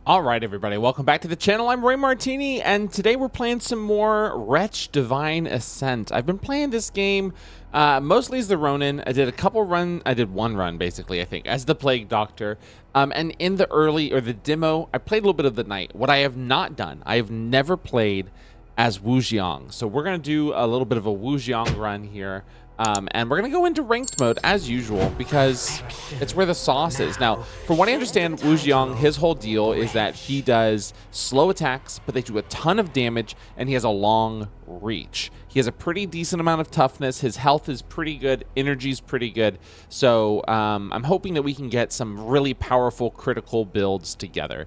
All right, everybody, welcome back to the channel. I'm Roy Martini, and today we're playing some more Wretch Divine Ascent. I've been playing this game mostly as the Ronin. I did one run, basically, I think, as the Plague Doctor. And in the demo, I played a little bit of the Knight. What I have not done, I have never played as Wu Jiang. So we're going to do a little bit of a Wu Jiang run here. And we're going to go into ranked mode as usual because it's where the sauce is. Now, from what I understand, Wu Jiang, his whole deal is that he does slow attacks, but they do a ton of damage, and he has a long reach. He has a pretty decent amount of toughness. His health is pretty good. Energy's pretty good. So I'm hoping that we can get some really powerful critical builds together.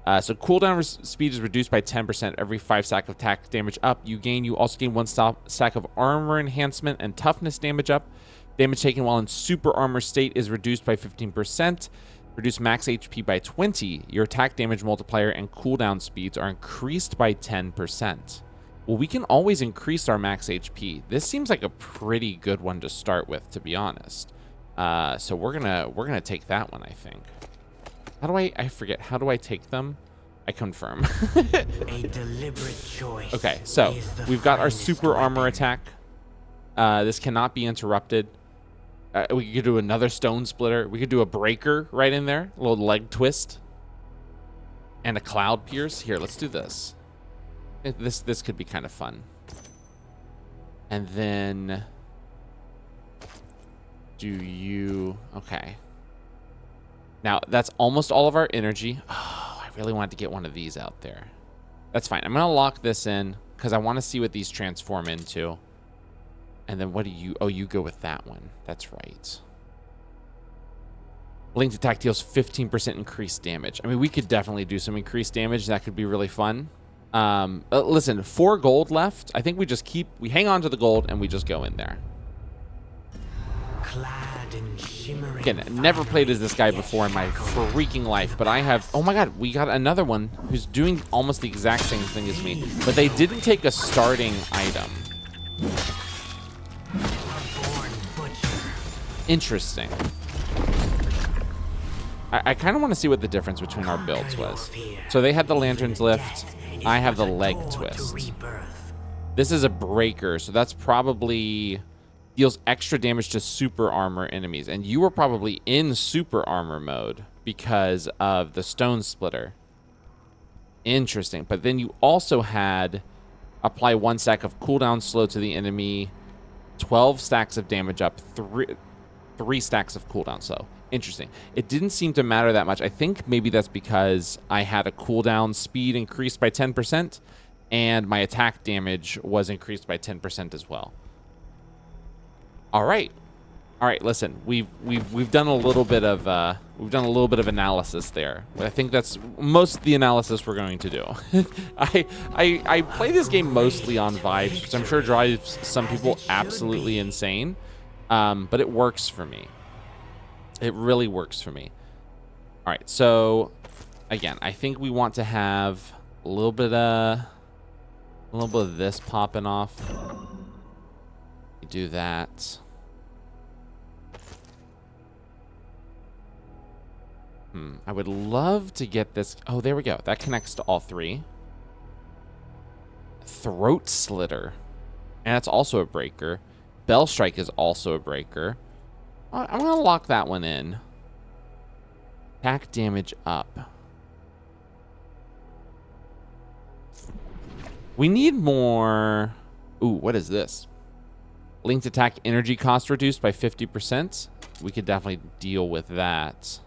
So cooldown speed is reduced by 10% every 5 stack of attack damage up. You also gain 1 stack of armor enhancement and toughness damage up. Damage taken while in super armor state is reduced by 15%. Reduce max HP by 20. Your attack damage multiplier and cooldown speeds are increased by 10%. Well, we can always increase our max HP. This seems like a pretty good one to start with, to be honest. So we're gonna take that one, I think. How do I forget, how do I take them? I confirm. A deliberate choice. Okay, so we've got our super armor attack. This cannot be interrupted. We could do another stone splitter. We could do a breaker right in there, a little leg twist. And a cloud pierce. Here, let's do this. This could be kind of fun. And then okay. Now, that's almost all of our energy. Oh, I really wanted to get one of these out there. That's fine. I'm going to lock this in because I want to see what these transform into. And then what do you... Oh, you go with that one. That's right. Linked attack deals 15% increased damage. I mean, we could definitely do some increased damage. That could be really fun. Listen, 4 gold left. I think we hang on to the gold and we just go in there. Again, never played as this guy before in my freaking life, but I have... Oh my god, we got another one who's doing almost the exact same thing as me, but they didn't take a starting item. Interesting. I kind of want to see what the difference between our builds was. So they had the Lantern's Lift. I have the Leg Twist. This is a breaker, so that's probably... deals extra damage to super armor enemies. And you were probably in super armor mode because of the stone splitter. Interesting. But then you also had apply 1 stack of cooldown slow to the enemy, 12 stacks of damage up, 3 stacks of cooldown slow. Interesting. It didn't seem to matter that much. I think maybe that's because I had a cooldown speed increased by 10% and my attack damage was increased by 10% as well. All right. Listen, we've done a little bit of analysis there. I think that's most of the analysis we're going to do. I play this game mostly on vibes, which I'm sure drives some people absolutely insane, but it works for me. It really works for me. All right, so again, I think we want to have a little bit of this popping off. Do that. I would love to get this. Oh, there we go. That connects to all 3. Throat Slitter. And that's also a breaker. Bell Strike is also a breaker. I'm going to lock that one in. Attack damage up. We need more. Ooh, what is this? Linked attack energy cost reduced by 50%. We could definitely deal with that.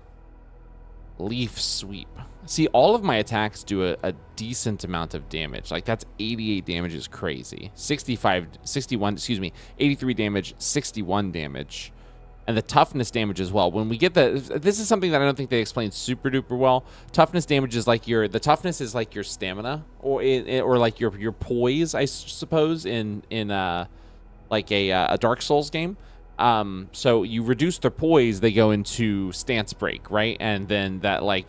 Leaf Sweep. See, all of my attacks do a decent amount of damage. Like, that's 88 damage is crazy. 83 damage, 61 damage. And the toughness damage as well. When we get this is something that I don't think they explained super duper well. Toughness damage is like the toughness is like your stamina or like your poise, I suppose, in like a Dark Souls game. So you reduce their poise, they go into stance break, right? And then that, like,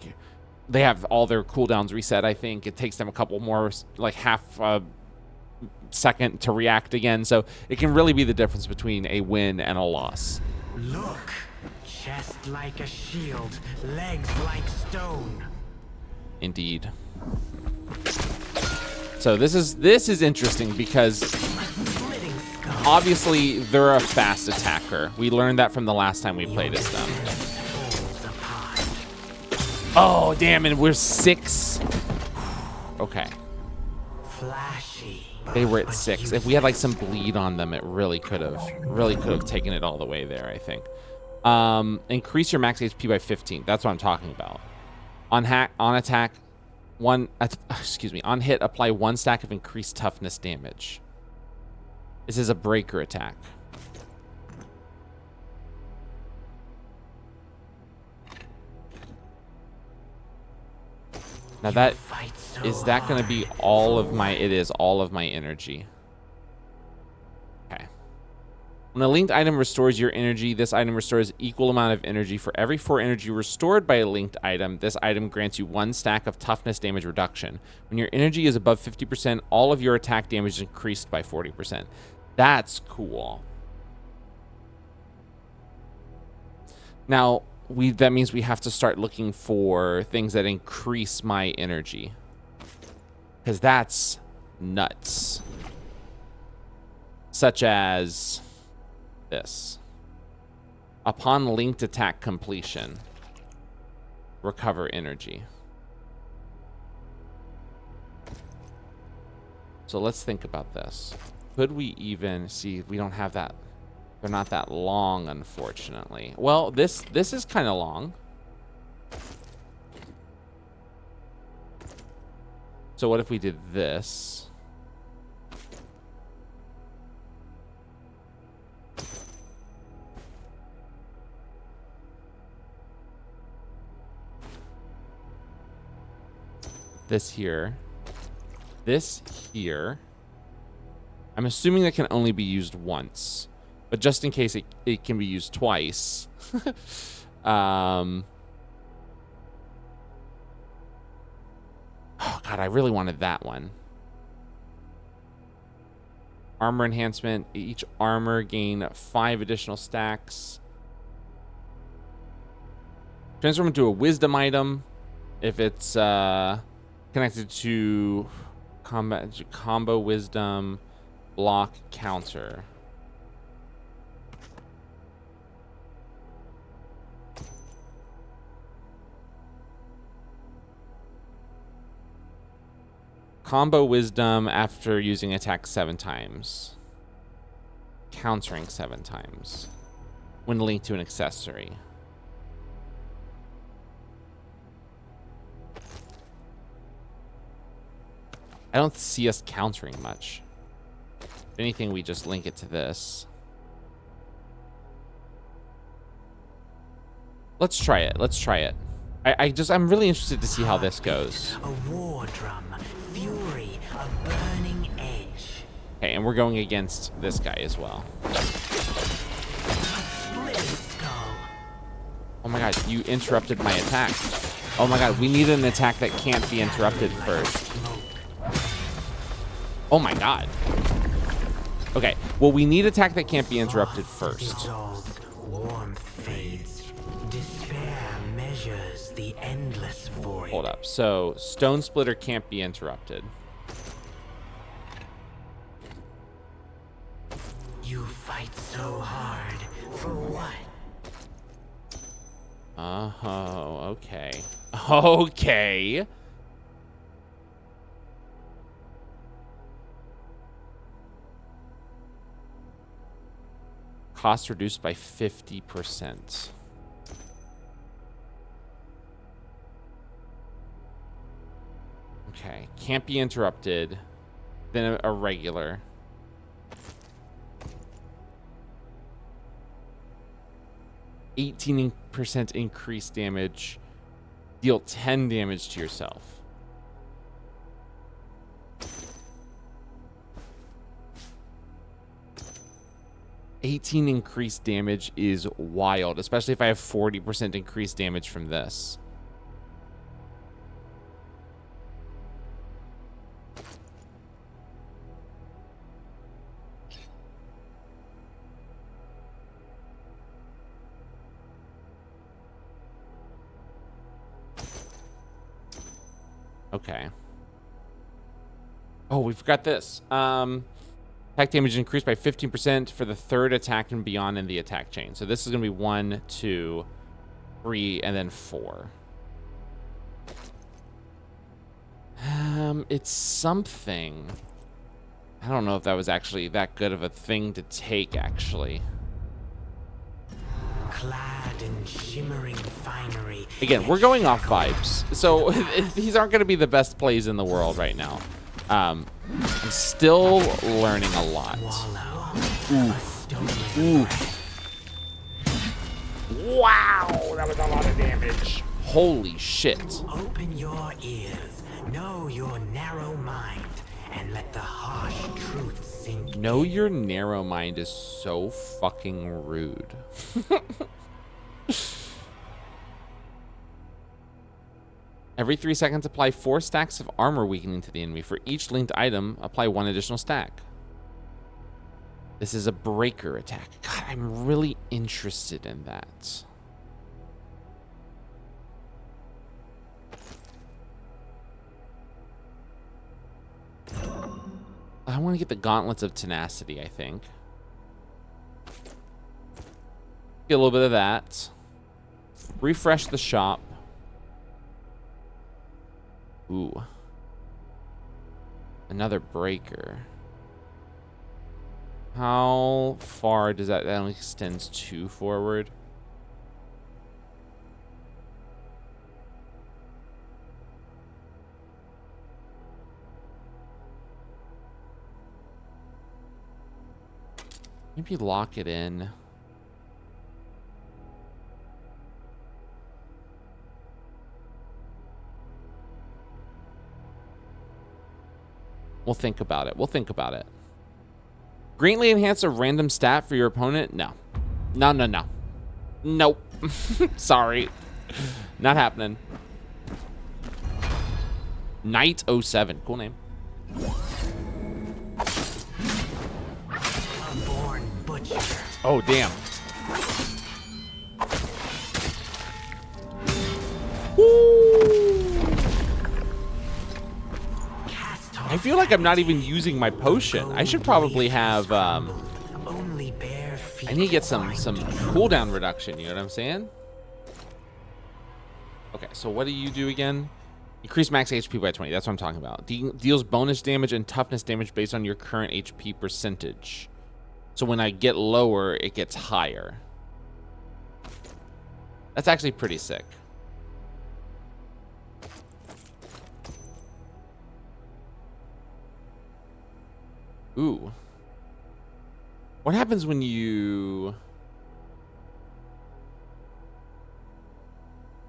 they have all their cooldowns reset. I think it takes them a couple more, like half a second to react again. So it can really be the difference between a win and a loss. Look, chest like a shield, legs like stone. Indeed. So this is interesting because obviously they're a fast attacker. We learned that from the last time we played as them. Oh, damn, and we're 6. Okay. They were at 6. If we had like some bleed on them, it really could have taken it all the way there, I think. Increase your max HP by 15. That's what I'm talking about. On attack, on hit, apply 1 stack of increased toughness damage. This is a breaker attack. Now is that going to be all of my, it is all of my energy. Okay. When a linked item restores your energy, this item restores equal amount of energy. For every 4 energy restored by a linked item, this item grants you 1 stack of toughness damage reduction. When your energy is above 50%, all of your attack damage is increased by 40%. That's cool. Now, that means we have to start looking for things that increase my energy, because that's nuts. Such as this. Upon linked attack completion, recover energy. So let's think about this. Could we even see? We don't have that. They're not that long, unfortunately. Well, this is kind of long. So what if we did this? This here. This here. I'm assuming that can only be used once. But just in case it can be used twice. Oh, God, I really wanted that one. Armor enhancement. Each armor gain 5 additional stacks. Transform into a wisdom item if it's connected to combo wisdom block counter. Combo wisdom after using attack 7 times. Countering 7 times. When linked to an accessory. I don't see us countering much. If anything, we just link it to this. Let's try it. Let's try it. I'm really interested to see how this goes. A war drum, fury, a burning edge. Okay, and we're going against this guy as well. Oh my God, you interrupted my attack. Oh my God, we need an attack that can't be interrupted first. Oh my God. Okay, well, we need attack that can't be interrupted first. Warmth fades. Despair measures the endless void. Hold up. So, Stone Splitter can't be interrupted. You fight so hard. For what? Oh, okay. Okay. Cost reduced by 50%. Okay, can't be interrupted. Then a regular. %18 increased damage. Deal 10 damage to yourself. $18 increased damage is wild, especially if I have 40% increased damage from this. Okay. Oh, we forgot this. Attack damage increased by 15% for the third attack and beyond in the attack chain. So this is going to be 1, 2, 3, and then 4. It's something. I don't know if that was actually that good of a thing to take, actually. Clad in shimmering finery. Again, we're going off vibes. So these aren't going to be the best plays in the world right now. I'm still learning a lot. Oof. Oof. Wow, that was a lot of damage. Holy shit. Open your ears, know your narrow mind, and let the harsh truth sink in. Know your narrow mind is so fucking rude. Every 3 seconds, apply 4 stacks of armor weakening to the enemy. For each linked item, apply 1 additional stack. This is a breaker attack. God, I'm really interested in that. I want to get the gauntlets of tenacity, I think. Get a little bit of that. Refresh the shop. Ooh. Another breaker. How far does that only extends 2 forward? Maybe lock it in. We'll think about it. We'll think about it. Greatly enhance a random stat for your opponent? No. No, no, no. Nope. Sorry. Not happening. Knight 07. Cool name. A born butcher. Oh, damn. I feel like I'm not even using my potion. I should probably have, Only bare feet I need to get some cooldown reduction, you know what I'm saying? Okay, so what do you do again? Increase max HP by 20, that's what I'm talking about. Deals bonus damage and toughness damage based on your current HP percentage. So when I get lower, it gets higher. That's actually pretty sick. Ooh. What happens when you...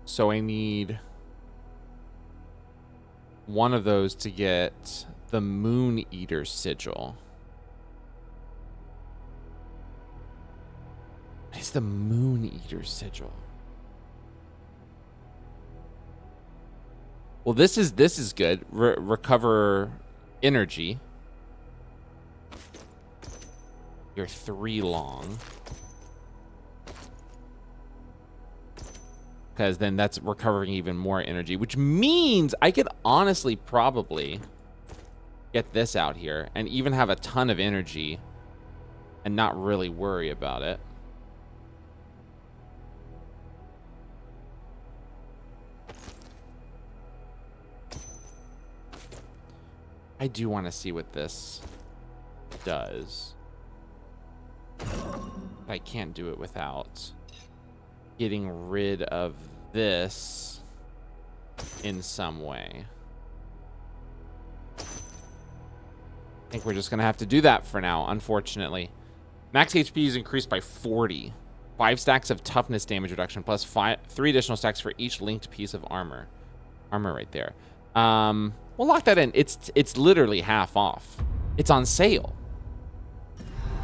So I need one of those to get the Moon Eater sigil. What is the Moon Eater sigil? Well, this is good. Recover energy. You're 3 long. Because then that's recovering even more energy, which means I could honestly probably get this out here and even have a ton of energy and not really worry about it. I do want to see what this does. I can't do it without getting rid of this in some way. I think we're just gonna have to do that for now, unfortunately. Max HP is increased by 40. 5 stacks of toughness damage reduction plus 3 additional stacks for each linked piece of armor. Armor right there. We'll lock that in. It's literally half off. It's on sale.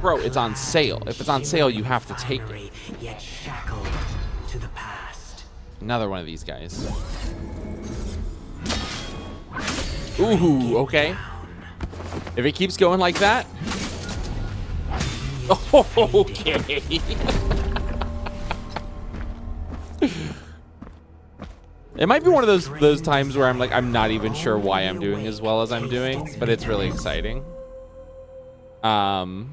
Bro, it's on sale. If it's on sale, you have to take it. Yet shackled to the past. Another one of these guys. Ooh, okay. If it keeps going like that. Okay. It might be one of those times where I'm like, I'm not even sure why I'm doing as well as I'm doing, but it's really exciting. When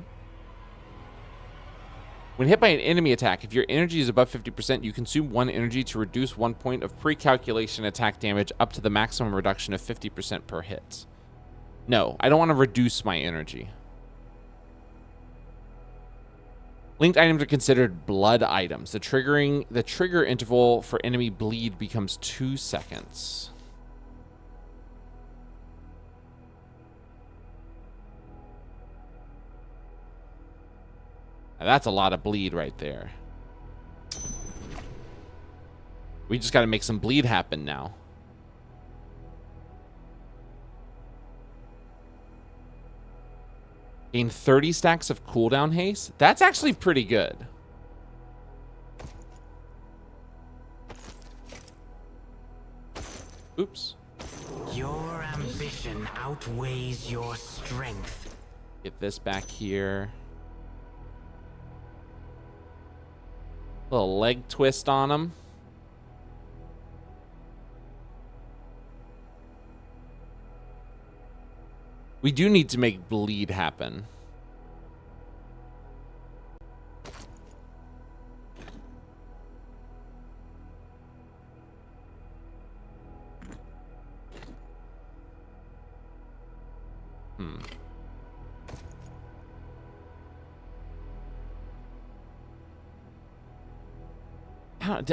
hit by an enemy attack, if your energy is above 50%, you consume 1 energy to reduce 1 point of pre-calculation attack damage up to the maximum reduction of 50% per hit. No, I don't want to reduce my energy. Linked items are considered blood items. The trigger interval for enemy bleed becomes 2 seconds. Now that's a lot of bleed right there. We just got to make some bleed happen now. Gain 30 stacks of cooldown haste. That's actually pretty good. Oops. Your ambition outweighs your strength. Get this back here. Little leg twist on him. We do need to make bleed happen.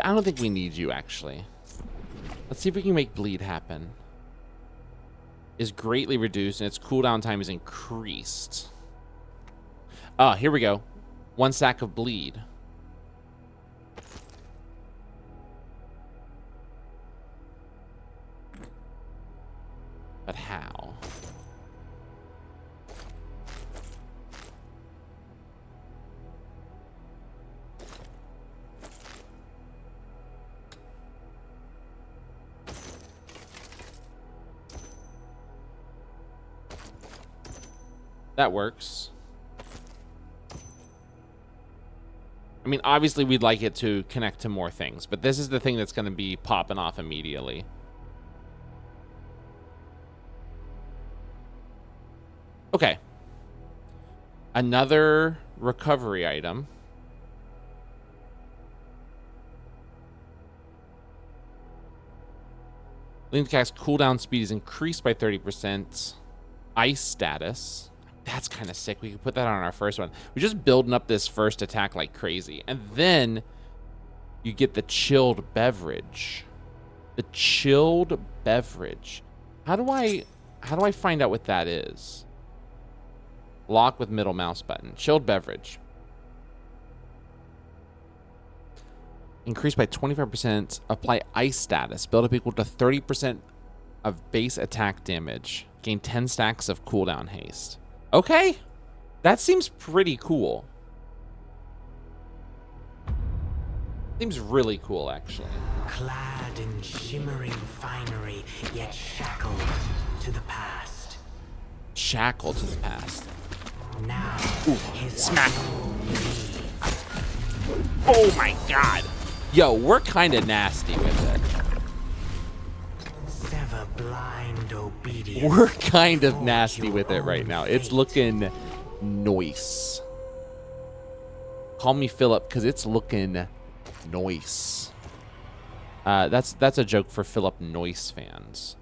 I don't think we need you, actually. Let's see if we can make bleed happen. Is greatly reduced, and its cooldown time is increased. Ah, here we go. 1 stack of bleed. But how? That works. I mean, obviously we'd like it to connect to more things, but this is the thing that's going to be popping off immediately. Okay. Another recovery item. Link attack's cooldown speed is increased by 30%. Ice status. That's kind of sick. We could put that on our first one. We're just building up this first attack like crazy. And then you get the chilled beverage. The chilled beverage. How do I find out what that is? Lock with middle mouse button. Chilled beverage. Increase by 25%. Apply ice status. Build up equal to 30% of base attack damage. Gain 10 stacks of cooldown haste. Okay. That seems pretty cool. Seems really cool, actually. Clad in shimmering finery, yet shackled to the past. Shackled to the past. Now, Smack. Oh my god. Yo, we're kind of nasty with it. Sever blind obedience. We're kind of nasty with it right now. It's looking nice. Call me Philip, because it's looking nice. That's a joke for Philip Noyce fans.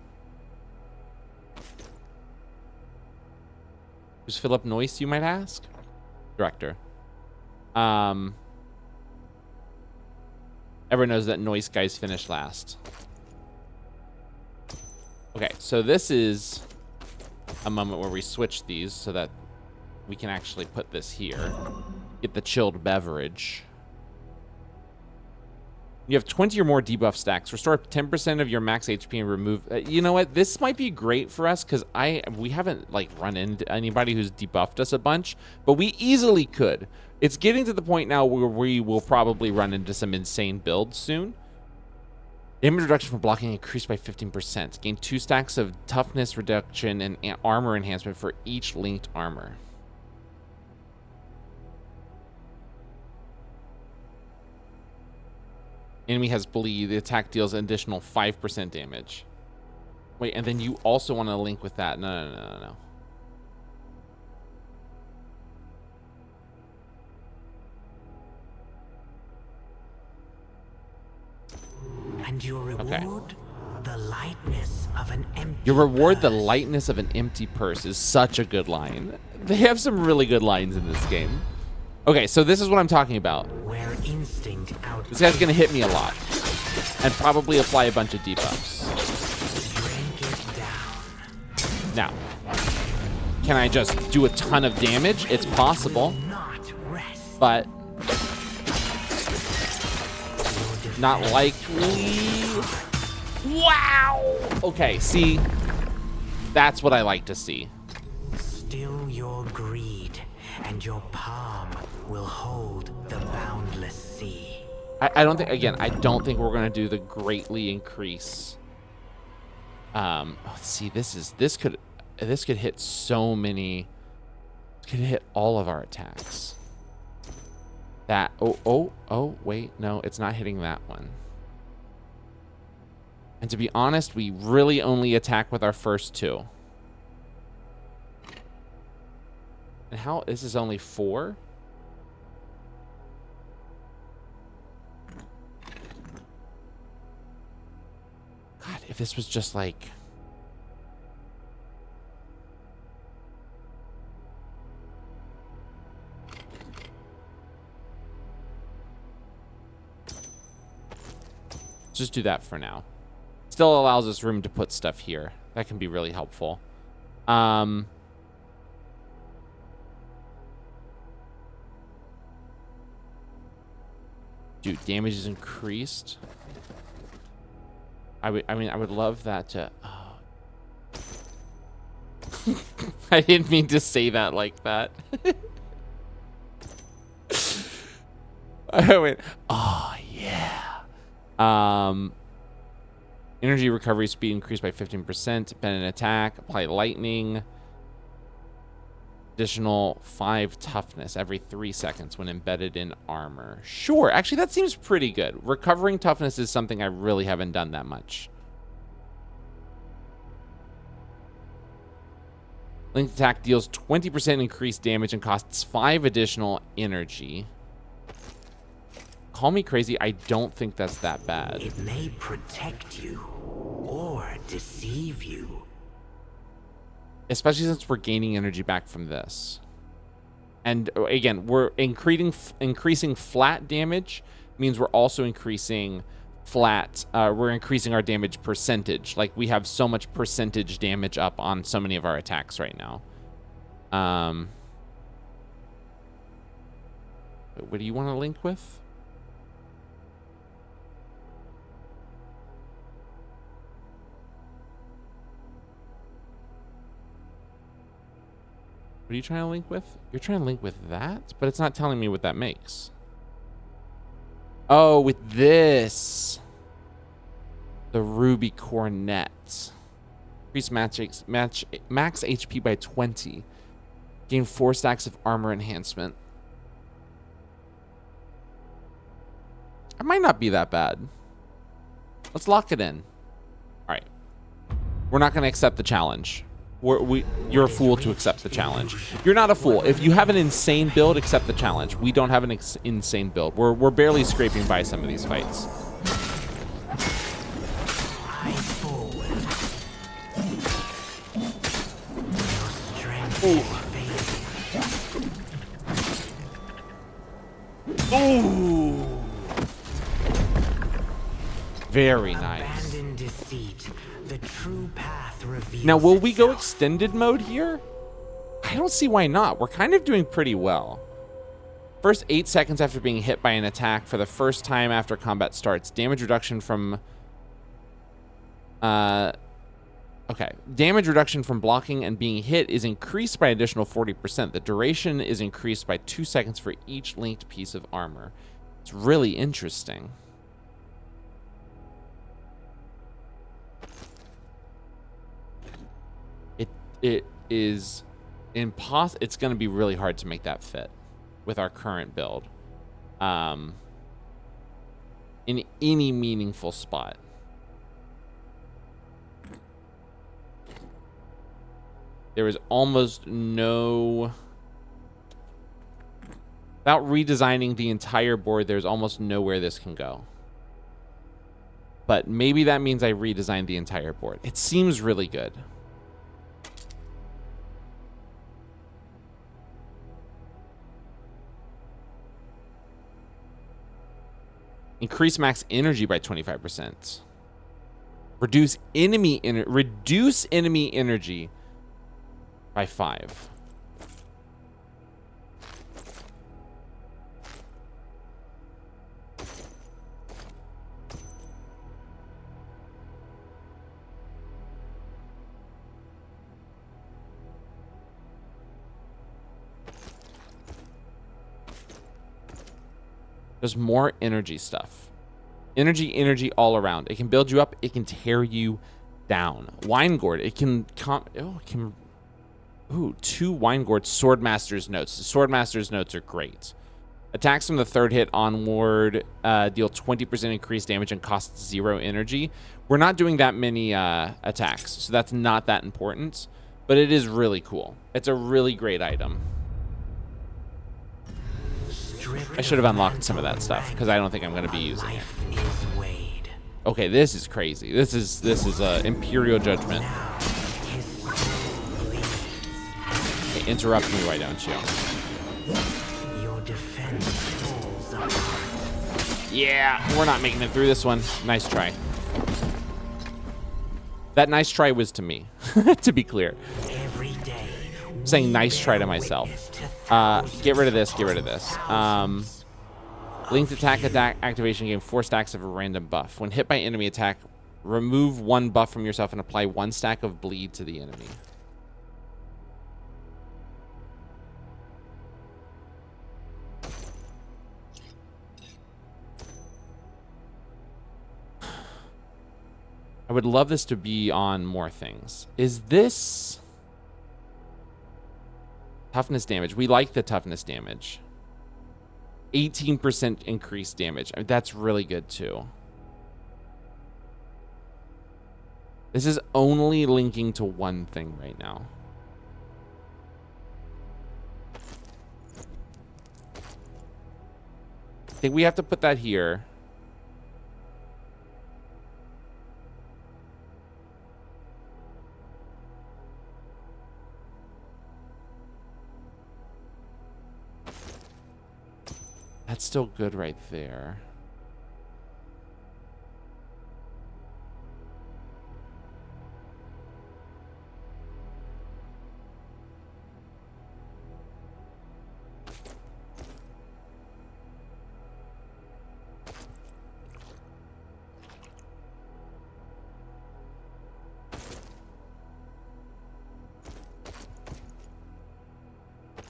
Who's Philip Noyce, you might ask? Director. Everyone knows that Noyce guys finished last. Okay, so this is a moment where we switch these so that we can actually put this here. Get the chilled beverage. You have 20 or more debuff stacks. Restore 10% of your max HP and remove... you know what? This might be great for us because we haven't like run into anybody who's debuffed us a bunch, but we easily could. It's getting to the point now where we will probably run into some insane builds soon. Damage reduction for blocking increased by 15%. Gain 2 stacks of toughness reduction and armor enhancement for each linked armor. Enemy has bleed. The attack deals an additional 5% damage. Wait, and then you also want to link with that. No. And your reward, the lightness of an empty Your reward, the purse. lightness of an empty purse, is such a good line. They have some really good lines in this game. Okay, so this is what I'm talking about. Where instinct This guy's gonna hit me a lot, and probably apply a bunch of debuffs. drink it down. Now, can I just do a ton of damage? It's possible, Not rest. but not likely. Wow. Okay, see, that's what I like to see. Still your greed, and your palm will hold the boundless sea. I don't think, again, I don't think we're gonna do the greatly increase. See, this could hit so many. This could hit all of our attacks. That oh wait, no, it's not hitting that one. And to be honest, we really only attack with our first two. And how, this is only 4? God, if this was just like... Just do that for now. Still allows us room to put stuff here. That can be really helpful. Dude, damage is increased. I would love that to... Oh. I didn't mean to say that like that. I went, oh yeah. Energy recovery speed increased by 15%. Bend an attack. Apply lightning. Additional 5 toughness every 3 seconds when embedded in armor. Sure, actually that seems pretty good. Recovering toughness is something I really haven't done that much. Linked attack deals 20% increased damage and costs 5 additional energy. Call me crazy, I don't think that's that bad. It may protect you or deceive you. Especially since we're gaining energy back from this. And again, we're increasing flat damage means we're also increasing we're increasing our damage percentage. Like we have so much percentage damage up on so many of our attacks right now. What do you want to link with? What are you trying to link with? You're trying to link with that, but it's not telling me what that makes. Oh, with this. The Ruby Cornet. Increase max HP by 20. Gain 4 stacks of armor enhancement. It might not be that bad. Let's lock it in. All right. We're not going to accept the challenge. You're a fool to accept the challenge. You're not a fool. If you have an insane build, accept the challenge. We don't have an insane build. We're barely scraping by some of these fights. Ooh. Ooh. Very nice. The true path reveals now, will we go itself. extended mode here? I don't see why not. We're kind of doing pretty well. First 8 seconds after being hit by an attack for the first time after combat starts. Damage reduction from... Okay. Damage reduction from blocking and being hit is increased by an additional 40%. The duration is increased by 2 seconds for each linked piece of armor. It's really interesting. It is impossible. It's going to be really hard to make that fit with our current build. in any meaningful spot. There is almost no... Without redesigning the entire board, there's almost nowhere this can go. But maybe that means I redesigned the entire board. It seems really good. Increase max energy by 25%. Reduce enemy energy by 5. There's more energy stuff. Energy all around. It can build you up. It can tear you down. Wine Gourd. It can... Ooh, 2 Wine Gourd Swordmaster's Notes. The Swordmaster's Notes are great. Attacks from the 3rd hit onward deal 20% increased damage and cost 0 energy. We're not doing that many attacks, so that's not that important. But it is really cool. It's a really great item. I should have unlocked some of that stuff because I don't think I'm going to be using it. Okay, this is crazy. This is Imperial Judgment. Okay, interrupt me, why don't you? Your defense falls apart. Yeah, we're not making it through this one. Nice try. That nice try was to me, to be clear. I'm saying nice try to myself. Get rid of this, get rid of this. Linked attack activation gain 4 stacks of a random buff. When hit by enemy attack, remove 1 buff from yourself and apply 1 stack of bleed to the enemy. I would love this to be on more things. Is this... Toughness damage. We like the toughness damage. 18% increased damage. I mean, that's really good too. This is only linking to one thing right now. I think we have to put that here. That's still good right there.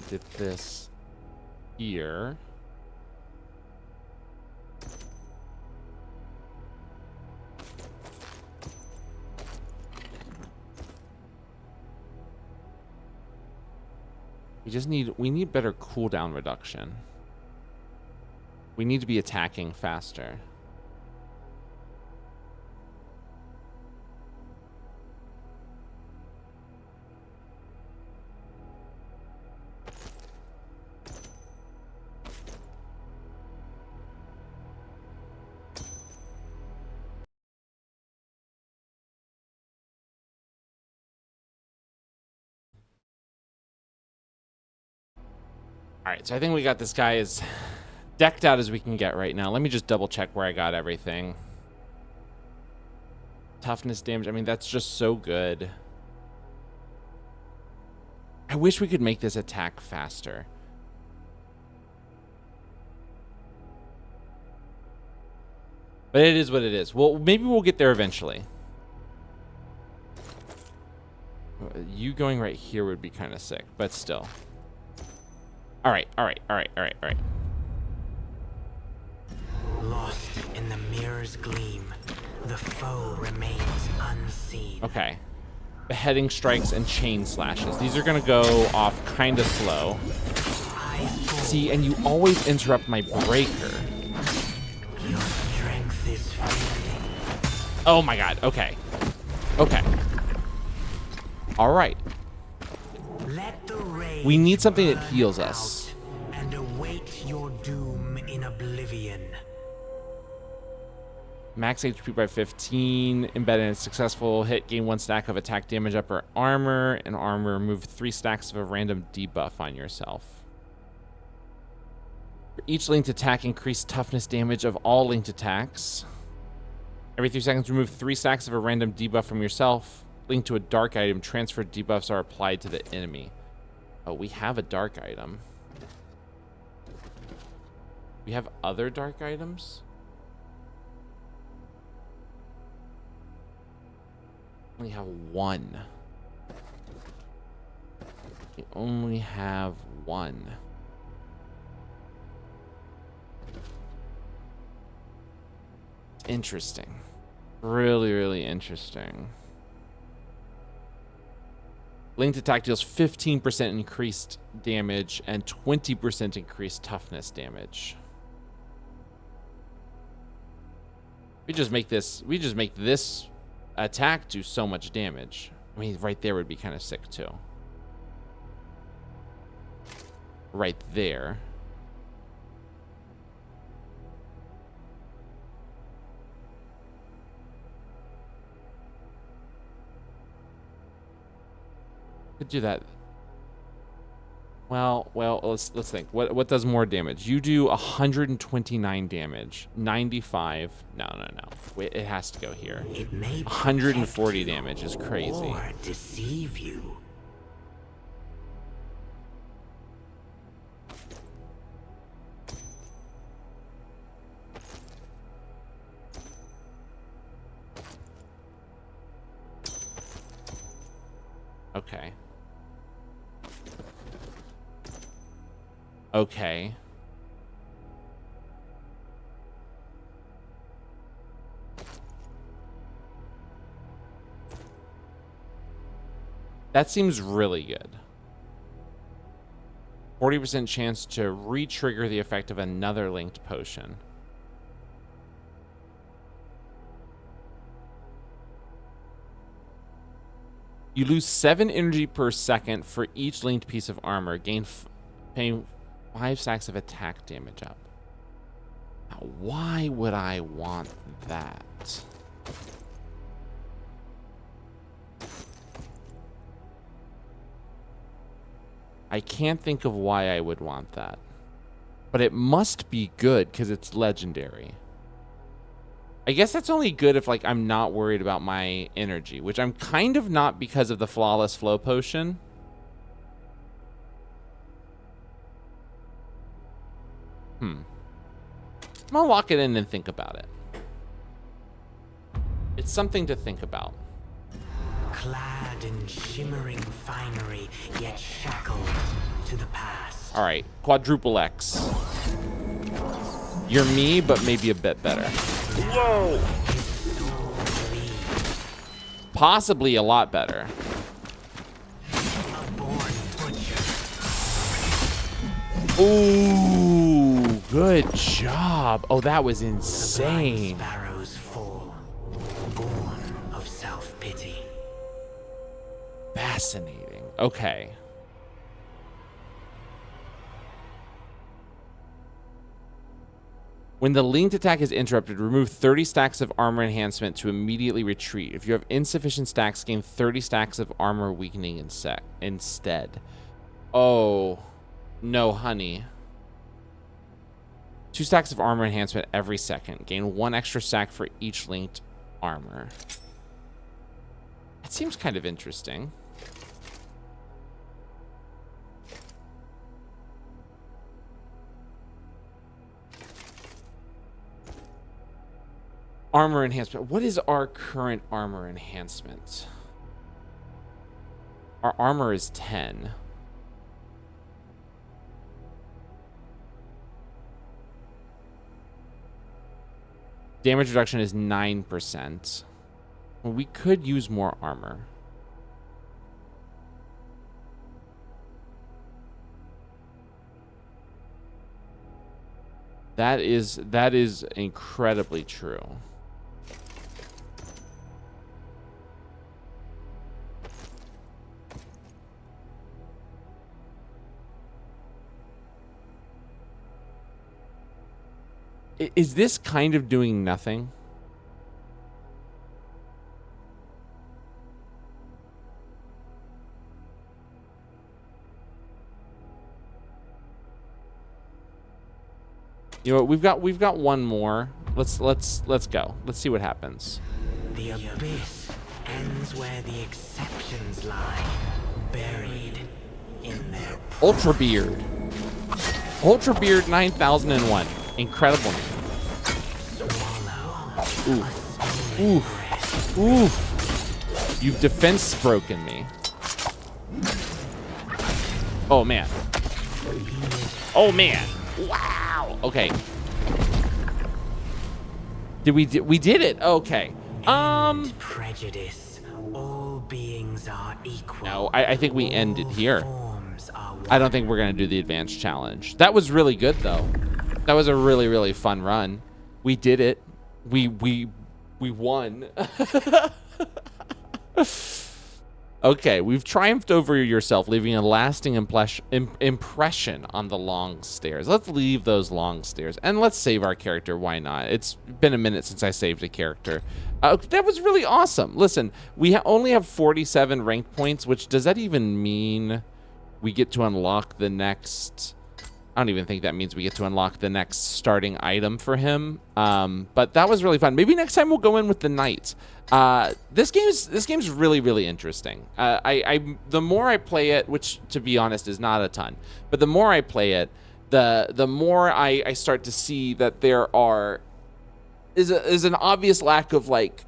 Did this here. We need better cooldown reduction. We need to be attacking faster. All right, so I think we got this guy as decked out as we can get right now. Let me just double check where I got everything. Toughness damage. I mean, that's just so good. I wish we could make this attack faster. But it is what it is. Well, maybe we'll get there eventually. You going right here would be kind of sick, but still. All right. Lost in the mirror's gleam, the foe remains unseen. Okay. Beheading strikes and chain slashes. These are going to go off kind of slow. See, and you always interrupt my breaker. Your strength Oh my god. Okay. Okay. All right. Let the rage We need something that burn heals us. out and await your doom in oblivion. Max HP by 15. Embedded in a successful hit. Gain 1 stack of attack damage up or armor. And armor. Remove 3 stacks of a random debuff on yourself. For each linked attack, increase toughness damage of all linked attacks. Every 3 seconds, remove 3 stacks of a random debuff from yourself. Linked to a dark item. Transferred debuffs are applied to the enemy. Oh, we have a dark item. We have other dark items? We only have one. We only have one. Interesting. Really, really interesting. Linked attack deals 15% increased damage and 20% increased toughness damage. We just make this attack do so much damage. I mean, right there would be kind of sick too. Right there. Could do that. Well, let's think. What does more damage? You do 129 damage. 95. No. Wait, it has to go here. It may 140 damage is crazy. Or deceive you. Okay. Okay. That seems really good. 40% chance to re-trigger the effect of another linked potion. You lose 7 energy per second for each linked piece of armor. Paying 5 stacks of attack damage up. Now, why would I want that? I can't think of why I would want that. But it must be good because it's legendary. I guess that's only good if, like, I'm not worried about my energy, which I'm kind of not because of the Flawless Flow Potion. I'm gonna lock it in and think about it. It's something to think about. Clad in shimmering finery, yet shackled to the past. All right, quadruple X. You're me, but maybe a bit better. Whoa! Possibly a lot better. Ooh, good job. Oh, that was insane. Sparrows fall, born of self-pity. Fascinating. Okay. When the linked attack is interrupted, remove 30 stacks of armor enhancement to immediately retreat. If you have insufficient stacks, gain 30 stacks of armor weakening instead. Oh, no, honey. 2 stacks of armor enhancement every second. Gain 1 extra stack for each linked armor. That seems kind of interesting. Armor enhancement. What is our current armor enhancement? Our armor is 10. Damage reduction is 9%. Well, we could use more armor. That is incredibly true. Is this kind of doing nothing? You know what? We've got one more. Let's go. Let's see what happens. The abyss ends where the exceptions lie, buried in their Ultra Beard. Ultra Beard 9001. Incredible name. Ooh. Ooh. Ooh. You've defense broken me. Oh man. Oh man. Wow. Okay. We did it. Okay. Prejudice. All beings are equal. No, I think we ended here. Forms are I don't think we're gonna do the advanced challenge. That was really good though. That was a really, really fun run. We did it. We won. Okay, we've triumphed over yourself, leaving a lasting impression on the long stairs. Let's leave those long stairs, and let's save our character. Why not? It's been a minute since I saved a character. That was really awesome. Listen, we only have 47 rank points, which does that even mean we get to unlock the next... I don't even think that means we get to unlock the next starting item for him. But that was really fun. Maybe next time we'll go in with the knight. This game's really, really interesting. The more I play it, which to be honest is not a ton, but the more I play it, the more I start to see that there is an obvious lack of like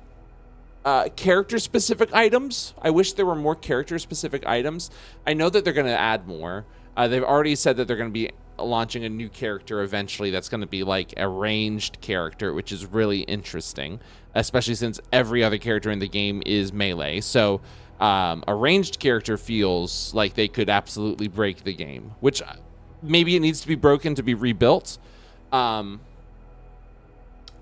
character specific items. I wish there were more character specific items. I know that they're going to add more. They've already said that they're going to be launching a new character eventually that's going to be like a ranged character, which is really interesting, especially since every other character in the game is melee. So a ranged character feels like they could absolutely break the game, which maybe it needs to be broken to be rebuilt.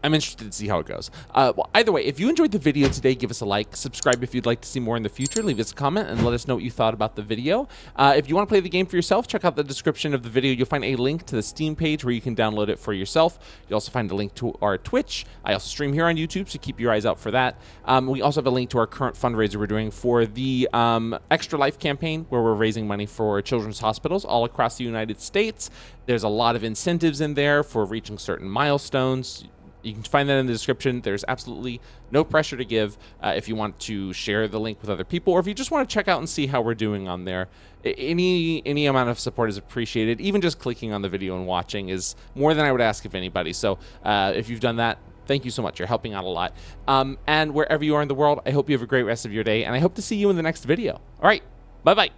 I'm interested to see how it goes. Well, either way, if you enjoyed the video today, give us a like, subscribe if you'd like to see more in the future, leave us a comment, and let us know what you thought about the video. If you want to play the game for yourself, check out the description of the video. You'll find a link to the Steam page where you can download it for yourself. You'll also find a link to our Twitch. I also stream here on YouTube, so keep your eyes out for that. We also have a link to our current fundraiser we're doing for the Extra Life campaign, where we're raising money for children's hospitals all across the United States. There's a lot of incentives in there for reaching certain milestones. You can find that in the description. There's absolutely no pressure to give if you want to share the link with other people, or if you just want to check out and see how we're doing on there. Any amount of support is appreciated. Even just clicking on the video and watching is more than I would ask of anybody. So if you've done that, thank you so much. You're helping out a lot. And wherever you are in the world, I hope you have a great rest of your day, and I hope to see you in the next video. All right, bye-bye.